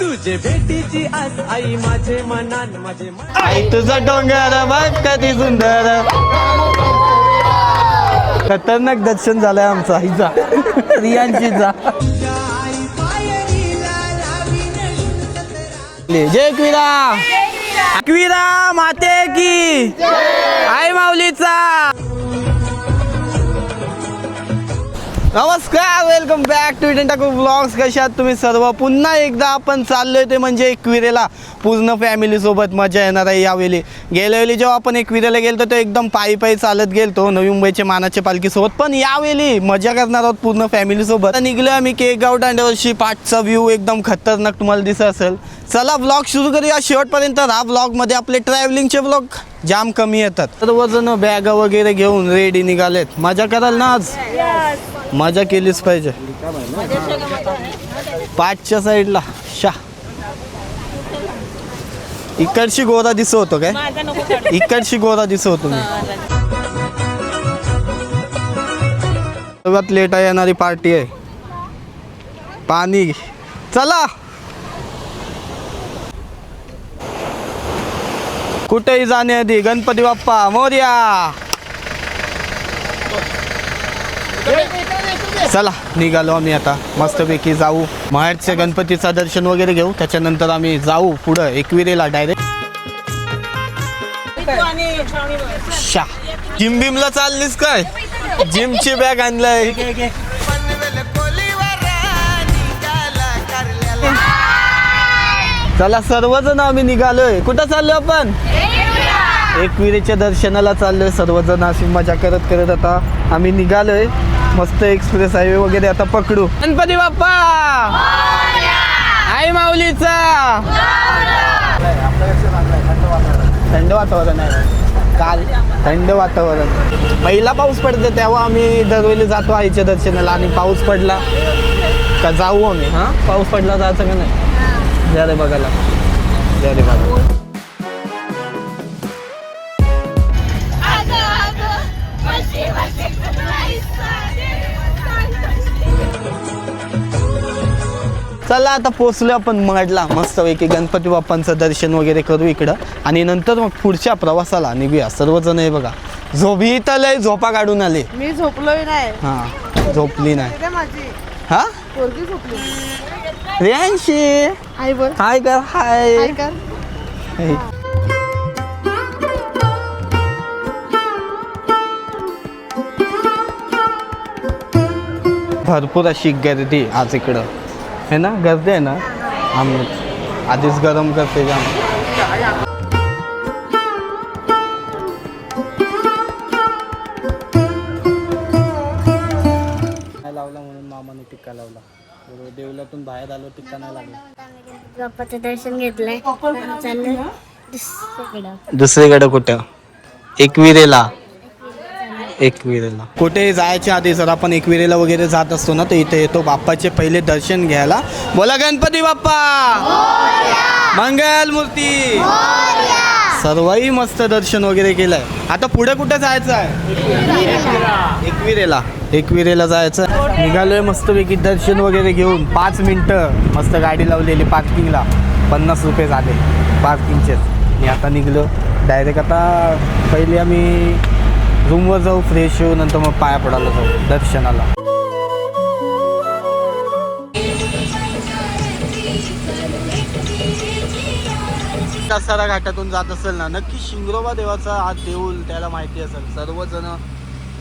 तुझे भेटीची आस आई माझे मनान माझे आई तुझा डोंगर बघ कधी सुंदर. खतरनाक दर्शन झालंय आमचा आईचा रियांशीचा. जय क्वीरा क्वीरा माते की आई माऊलीचा. नमस्कार, वेलकम बॅक टू इटन टाकू व्लॉग्स. कशा आहात तुम्ही सर्व? पुन्हा एकदा आपण चाललोय ते म्हणजे एकविरेला पूर्ण फॅमिलीसोबत. मजा येणार आहे यावेळी. गेल्या वेळी जेव्हा आपण एकविरेला गेलतो तो एकदम पायी चालत गेलतो नवी मुंबईच्या मानाच्या पालखीसोबत, पण यावेळी मजा करणार आहोत पूर्ण फॅमिलीसोबत. निघलो आम्ही केगाव दांड्यावरशी. पाठचा व्ह्यू एकदम खतरनाक तुम्हाला दिसत असेल. चला व्लॉग सुरू करूया शेवटपर्यंत. हा व्लॉगमध्ये आपले ट्रॅव्हलिंगचे व्लॉग जाम कमी येतात. सर्वजण बॅग वगैरे घेऊन रेडी निघालेत. मजा कराल ना आज? मजा केलीच पाहिजे. पाठच्या साईडला शा इकडची गोरा दिसत होतो काय? इकडची गोरा दिसत होतो मी. सर्वात लेट येणारी पार्टी आहे. पाणी चला. कुठेही जाण्याआधी गणपती बाप्पा मोरया. चला निघालो आम्ही आता. मस्तपैकी जाऊ माहेरच्या गणपतीचं दर्शन वगैरे घेऊ. त्याच्यानंतर आम्ही जाऊ पुढं एकविरेला डायरेक्ट. शा जिम बिमला चाललीस काय? जिमची बॅग आणलाय. चला सर्वजण आम्ही निघालोय. कुठं चाललोय आपण? एकविरेच्या दर्शनाला चाललोय सर्वजण. अशी मजा करत करत आता आम्ही निघालोय. मस्त एक्सप्रेस हायवे वगैरे आता पकडू. गणपती बाप्पा आई माऊलीचा. थंड वातावरण आहे काल. थंड वातावरण. पहिला पाऊस पडते तेव्हा आम्ही दरवेळी जातो आईच्या दर्शनाला. आणि पाऊस पडला का जाऊ आम्ही. हा पाऊस पडला जायचं का नाही? जा रे बघायला. जा रे बघा. चला आता पोचलो आपण मडला. मस्तपैकी गणपती बाप्पांचं दर्शन वगैरे करू इकडं. आणि नंतर मग पुढच्या प्रवासाला निघूया सर्वजण. हे बघा झोपी तर लय झोपा काढून आले. मी झोपलोय नाही. हा झोपली नाही. माझी हा पोरगी झोपली. रियांशी हाय बोल. हाय कर. हाय हाय कर. भरपूर अशी गर्दी आज इकडं है ना. गर्दी आहे ना. आम्ही आधीच गरम करते जाम. नाही लावला म्हणून मामाने टिक्का लावला. देवलातून बाहेर आलो टिक्का नाही लागला. बाप्पाचं दर्शन घेतलंय. चाललंय दुसरीकडे कुठं? एकविरेला. एकविरेला कुठे जायच्या आधी जर आपण एकविरेला वगैरे जात असतो ना तर इथे येतो बाप्पाचे पहिले दर्शन घ्यायला. बोला गणपती बाप्पा मंगल मूर्ती. सर्वही मस्त दर्शन वगैरे केलंय. आता पुढे कुठे जायचं आहे? एकविरेला. एकविरेला जायचं. निघालोय मस्तपैकी दर्शन वगैरे घेऊन. 5 मिनिटं मस्त गाडी लावलेली पार्किंगला. 50 रुपये झाले पार्किंगचे. मी आता निघलो डायरेक्ट. आता पहिले आम्ही रूमवर जाऊ, फ्रेश होऊ, नंतर मग पाया पडायला जाऊ दर्शनाला. सारा घाटातून जात असेल ना नक्की शिंगरोबा देवाचा हा देऊळ त्याला माहिती असेल. सर्वजण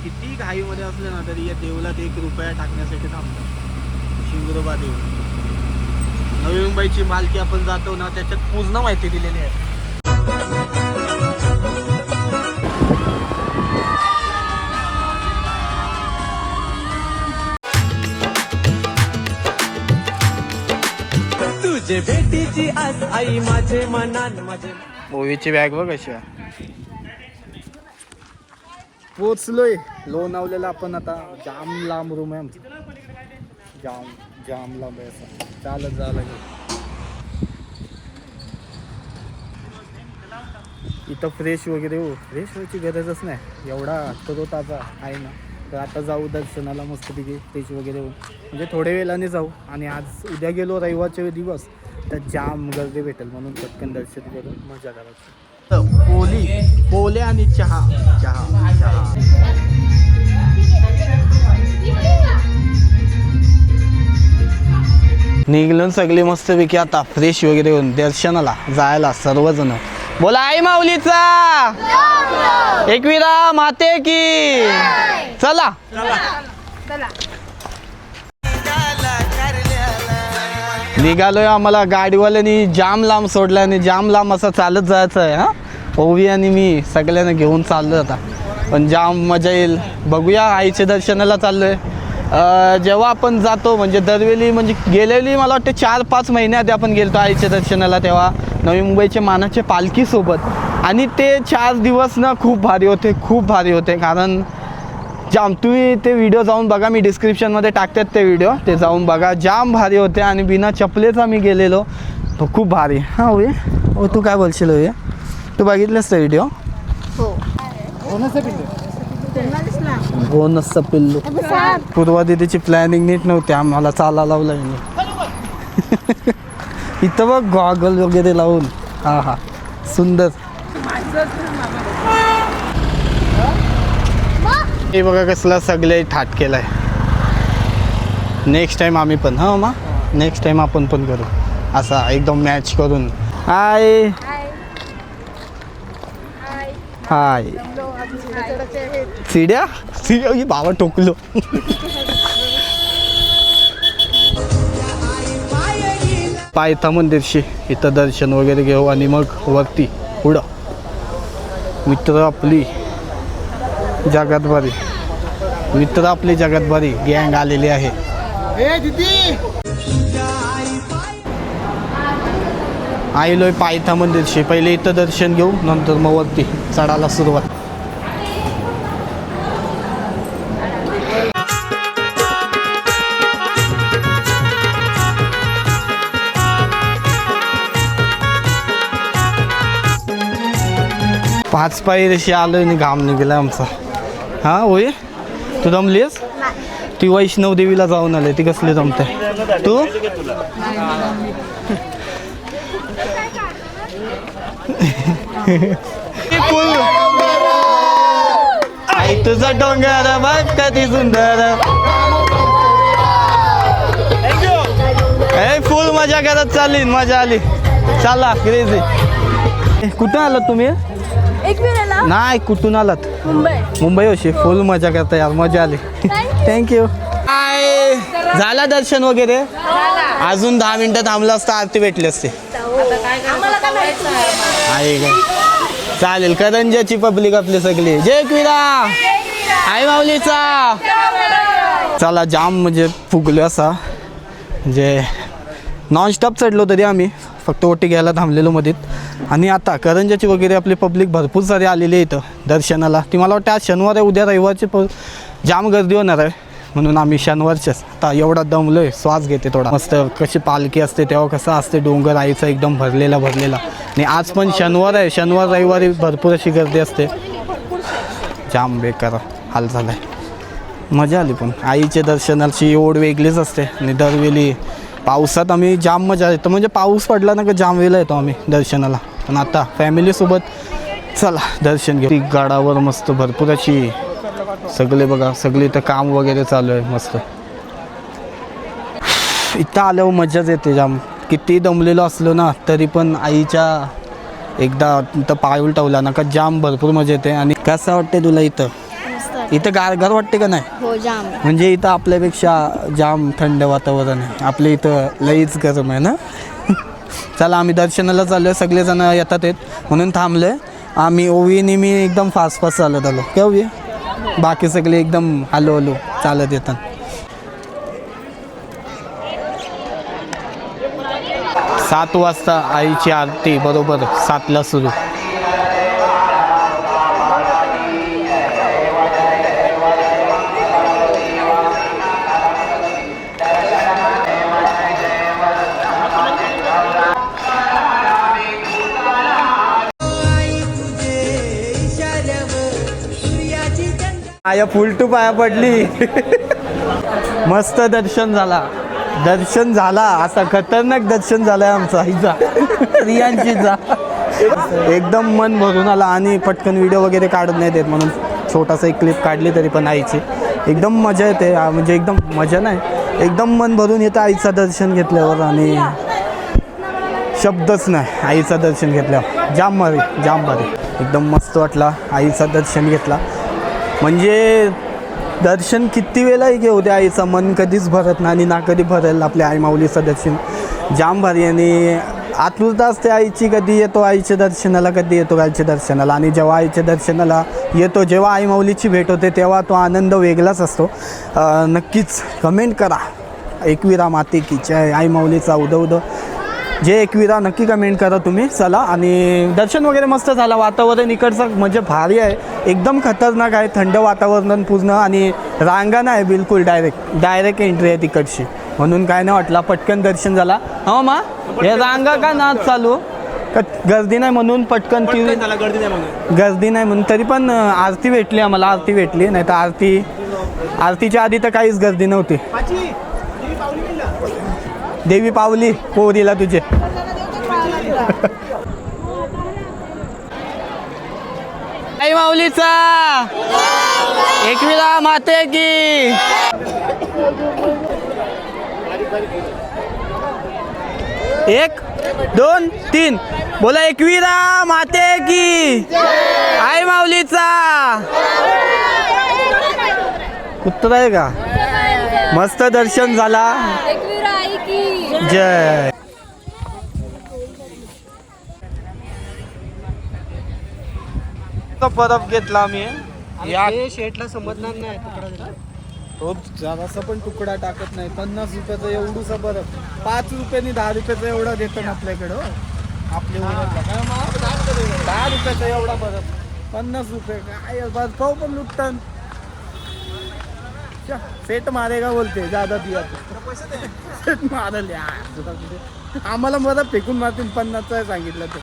किती घाईमध्ये असले ना तरी या देऊळात 1 रुपया टाकण्यासाठी थांबतात. शिंगरोबा देऊळ नवी मुंबईची मालकी आपण जातो ना त्याच्यात पूर्ण माहिती दिलेली आहे. तुझे भेटीची आस आई माझे मनान माझे. मूवीची बॅग बघ कशी आहे. पोचलोय लोणावळ्याला आपण आता. जाम लांब रूम आहे आमचं. जाम लांब आहे असं. चालत जावं लागेल. इथं फ्रेश वगैरे हो. फ्रेश व्हायची गरजच नाही. एवढा तरोताजा आहे ना. तर आता जाऊ दर्शनाला मस्तपैकी फ्रेश वगैरे होऊन. म्हणजे थोड्या वेळाने जाऊ. आणि आज उद्या गेलो रविवारचे दिवस तर जाम गर्दी भेटेल म्हणून पटकन दर्शन करून मजा करायची. पोले आणि चहा चहा चहा. निघलं सगळे मस्तपैकी आता फ्रेश वगैरे होऊन दर्शनाला जायला सर्वजण. बोला आई माऊलीचा एकविरा माते की. चला निघालोय. आम्हाला गाडीवाल्यानी जाम लांब सोडला आणि जाम लांब असं चालत जायचं आहे. हा ओवी आणि मी सगळ्यांना घेऊन चाललो आता. पण जाम मजा येईल. बघूया आईच्या दर्शनाला चाललोय. जेव्हा आपण जातो म्हणजे दरवेळी म्हणजे गेलेली मला वाटते 4-5 महिन्याआधी आपण गेलतो आईच्या दर्शनाला, तेव्हा नवी मुंबईचे मानाचे पालखीसोबत. आणि ते 4 दिवस ना खूप भारी होते, खूप भारी होते. कारण जाम तुम्ही ते व्हिडिओ जाऊन बघा, मी डिस्क्रिप्शनमध्ये टाकतात ते व्हिडिओ, ते जाऊन बघा. जाम भारी होते आणि बिना चपलेचा मी गेलेलो तो खूप भारी. हां होय हो, तू काय बोलशील होय? तू बघितलंस ते व्हिडिओ? हो. बोनसचा पिल्लू. पूर्वा दिदीची प्लॅनिंग नीट नव्हती, आम्हाला चाला लावला इथं बघ गॉगल वगैरे लावून. हा हा सुंदर. हे बघा कसला सगळे ठाट केलाय. नेक्स्ट टाइम आम्ही पण हा मा नेक्स्ट टाइम आपण पण करू असा एकदम मॅच करून. हाय हाय. सीड्या सीड्या बाबा टोकलो. पायथा मंदिरशी इथं दर्शन वगैरे घेऊ आणि मग वरती पुढं. मित्र आपली जगात भारी, मित्र आपली जगात भारी गँग आलेली आहे. आईलोय पायथा मंदिरशी. पहिले इथं दर्शन घेऊ, नंतर मग वरती चढायला सुरुवात. पाच पायरीशी आलोय आणि घाम निघाला आमचा. हा होय तू जमलीस? ती वैष्णव देवीला जाऊन आले, ती कसली जमते तू? आई तुझा डोंगर बघ कधी सुंदर. फुल मजा करत चालली, मजा आली. चला क्रेझी. कुठं आलात तुम्ही? नाही कुठून आलात? मुंबई होशी. फुल मजा करता यार, मजा आली. थँक्यू. काय झाला दर्शन वगैरे? अजून 10 मिनिटं थांबलं असतं आरती भेटली असते. आहे का? चालेल. करंजाची पब्लिक आपली सगळी. जय क्वीरा आई माऊलीचा. चला जाम म्हणजे फुगलो असा, म्हणजे नॉनस्टॉप चढलो तरी आम्ही, फक्त ओटी घ्यायला थांबलेलो मध्येत. आणि आता करंजाची वगैरे आपली पब्लिक भरपूर सारी आलेली आहे इथं दर्शनाला. ती मला वाटतं आज शनिवार आहे, उद्या रविवारची जाम गर्दी होणार आहे, म्हणून आम्ही शनिवारच्याच. आता एवढा दमलो आहे, श्वास घेते थोडा. मस्त कशी पालखी असते तेव्हा कसं असते, डोंगर आईचा एकदम भरलेला. आणि आज पण शनिवार आहे, शनिवार रविवारी भरपूर अशी गर्दी असते. जाम बेकार हाल झाला आहे. मजा आली पण आईच्या दर्शनाची ओढ वेगळीच असते. आणि दरवेळी पावसात आम्ही जाम मजा येतो, म्हणजे पाऊस पडला ना का जाम वेळेला येतो आम्ही दर्शनाला. पण आता फॅमिलीसोबत चला दर्शन घेऊ. ती गडावर मस्त भरपूर अशी सगळे बघा, सगळे इथं काम वगैरे चालू आहे मस्त. इथं आल्यावर मजाच येते जाम. किती दमलेलो असलो ना तरी पण आईच्या एकदा इथं पाय उलटवला ना का जाम भरपूर मजा येते. आणि कसं वाटते तुला इथं? इथं गारगार वाटते का नाही? हो जाम. म्हणजे इथं आपल्यापेक्षा जाम थंड वातावरण आहे. आपल्या इथं लईच गरम आहे ना. चला आम्ही दर्शनाला चाललो आहे, सगळेजण येतात म्हणून थांबले आम्ही. ओवीने मी एकदम फास्ट चालत आलो. केव्हा बाकी सगळे एकदम हलो हलो चालत येतात. सात वाजता आईची आरती बरोबर 7ला सुरू. आया फुल टू पाया पडली. मस्त दर्शन झाला, दर्शन झाला, असा खतरनाक दर्शन झालाय आमचा आईचा रियांशीचा. एकदम मन भरून आला आणि पटकन व्हिडिओ वगैरे काढत नाही देत म्हणून छोटासा एक क्लिप काढली तरी पण आईची एकदम मजा येते. म्हणजे एकदम मजा नाही, एकदम मन भरून येतं आईचं दर्शन घेतल्यावर आणि शब्दच नाही आईचं दर्शन घेतल्यावर. जाम भारी एकदम मस्त वाटला आईचं दर्शन घेतला. म्हणजे दर्शन किती वेळाही घेऊ द्या आईचं मन कधीच भरत नाही आणि ना कधी भरेल आपल्या आई माऊलीचं दर्शन. जाम भारी आणि आतुरता असते आईची, कधी येतो आईच्या दर्शनाला, कधी येतो आईच्या दर्शनाला. आणि जेव्हा आईच्या दर्शनाला येतो, जेव्हा आई माऊलीची भेट होते तेव्हा तो आनंद वेगळाच असतो. नक्कीच कमेंट करा एकविरा माते की जय, आई माऊलीचा उदो जे एकविरा नक्की कमेंट करा तुम्ही. चला, आणि दर्शन वगैरे मस्त झालं. वातावरण इकडचं म्हणजे भारी आहे, एकदम खतरनाक आहे, थंड वातावरण पूर्ण आणि रांगा नाही बिलकुल, डायरेक्ट एंट्री आहे तिकडची, म्हणून काय नाही वाटला. पटकन दर्शन झाला. हो मा हे रांगा का नाच चालू गर्दी नाही म्हणून पटकन गर्दी नाही म्हणून तरी पण आरती भेटली आम्हाला, आरती भेटली. नाही तर आरतीच्या आधी तर काहीच गर्दी नव्हती. देवी पावली पोरीला तुझे. आई माऊलीचा एकविरा माते की. एक दोन तीन बोला, एकविरा माते की, आई माऊलीचा. कुत्रा आहे का? मस्त दर्शन झाला. जय. बर्फ घेतला आम्ही या शेटला समजणार नाही तो जरासा पण तुकडा टाकत नाही. 50 रुपयाचं एवढूसा बर्फ 5 रुपयांनी 10 रुपयाचं एवढा देतो ना आपल्याकडं. आपले 10 रुपयाचा एवढा बर्फ 50 रुपये काय बर्फ पण लुटतात. सेट मारेगा बोलते ज्यादा दिया सेट मारल. आम्हाला बर्फ फेकून मारतील 50चा सांगितलं ते.